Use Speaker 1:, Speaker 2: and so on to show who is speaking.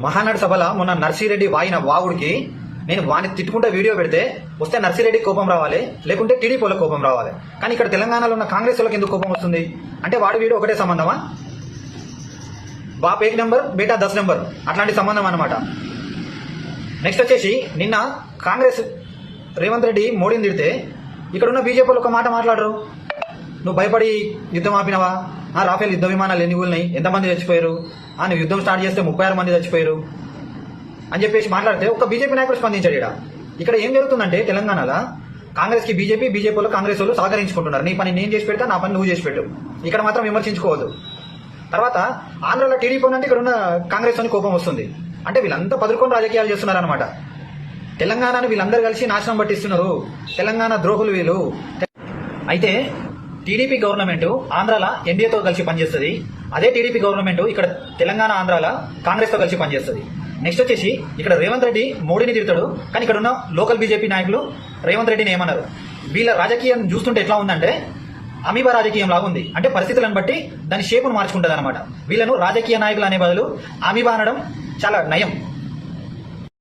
Speaker 1: మహానాడు సభలో మొన్న నర్సిరెడ్డి వాయిన వాగుడికి నేను వాడిని తిట్టుకుంటే వీడియో పెడితే వస్తే నర్సిరెడ్డి కోపం రావాలి, లేకుంటే టీడీపీలో కోపం రావాలి. కానీ ఇక్కడ తెలంగాణలో ఉన్న కాంగ్రెస్ వాళ్ళకి ఎందుకు కోపం వస్తుంది అంటే వాడి వీడియో ఒకటే సంబంధమా? బాప్ 1 నెంబర్ బేటా 10 నెంబర్ అట్లాంటి సంబంధం అన్నమాట. నెక్స్ట్ వచ్చేసి నిన్న కాంగ్రెస్ రేవంత్ రెడ్డి మోడీని తిడితే ఇక్కడ ఉన్న బీజేపీలో ఒక మాట మాట్లాడరు. నువ్వు భయపడి యుద్ధం ఆపినవా? రాఫేల్ యుద్ధ విమానాలు ఎన్ని ఊళ్ళని, ఎంతమంది చచ్చిపోయారు? నువ్వు యుద్ధం స్టార్ట్ చేస్తే 36 మంది చచ్చిపోయారు అని చెప్పేసి మాట్లాడితే ఒక బీజేపీ నాయకుడు స్పందించాడు. ఇక్కడ ఏం జరుగుతుందంటే తెలంగాణలో కాంగ్రెస్ కి బీజేపీలో కాంగ్రెస్ వాళ్ళు సహకరించుకుంటున్నారు. నీ పని నేను చేసి పెడతా, నా పని నువ్వు చేసి పెట్టు. ఇక్కడ మాత్రం విమర్శించుకోవద్దు. తర్వాత ఆంధ్రలో టీడీపీ అంటే ఇక్కడ ఉన్న కాంగ్రెస్ అని కోపం వస్తుంది. అంటే వీళ్ళంతా పదులుకొని రాజకీయాలు చేస్తున్నారు అనమాట. తెలంగాణను వీళ్ళందరూ కలిసి నాశనం పట్టిస్తున్నారు. తెలంగాణ ద్రోహులు వీళ్ళు. అయితే టీడీపీ గవర్నమెంట్ ఆంధ్రాలో ఎన్డీఏతో కలిసి పనిచేస్తుంది. అదే టీడీపీ గవర్నమెంట్ ఇక్కడ తెలంగాణ ఆంధ్రాలో కాంగ్రెస్తో కలిసి పనిచేస్తుంది. నెక్స్ట్ వచ్చేసి ఇక్కడ రేవంత్ రెడ్డి మోడీని తిడతాడు, కానీ ఇక్కడ ఉన్న లోకల్ బీజేపీ నాయకులు రేవంత్ రెడ్డిని ఏమన్నారు? వీళ్ళ రాజకీయం చూస్తుంటే ఎట్లా ఉందంటే అమీబా రాజకీయం లాగా ఉంది. అంటే పరిస్థితులను బట్టి దాని షేపును మార్చుకుంటుంది అనమాట. వీళ్ళను రాజకీయ నాయకులు అనే బదులు అమీబా అనడం చాలా నయం.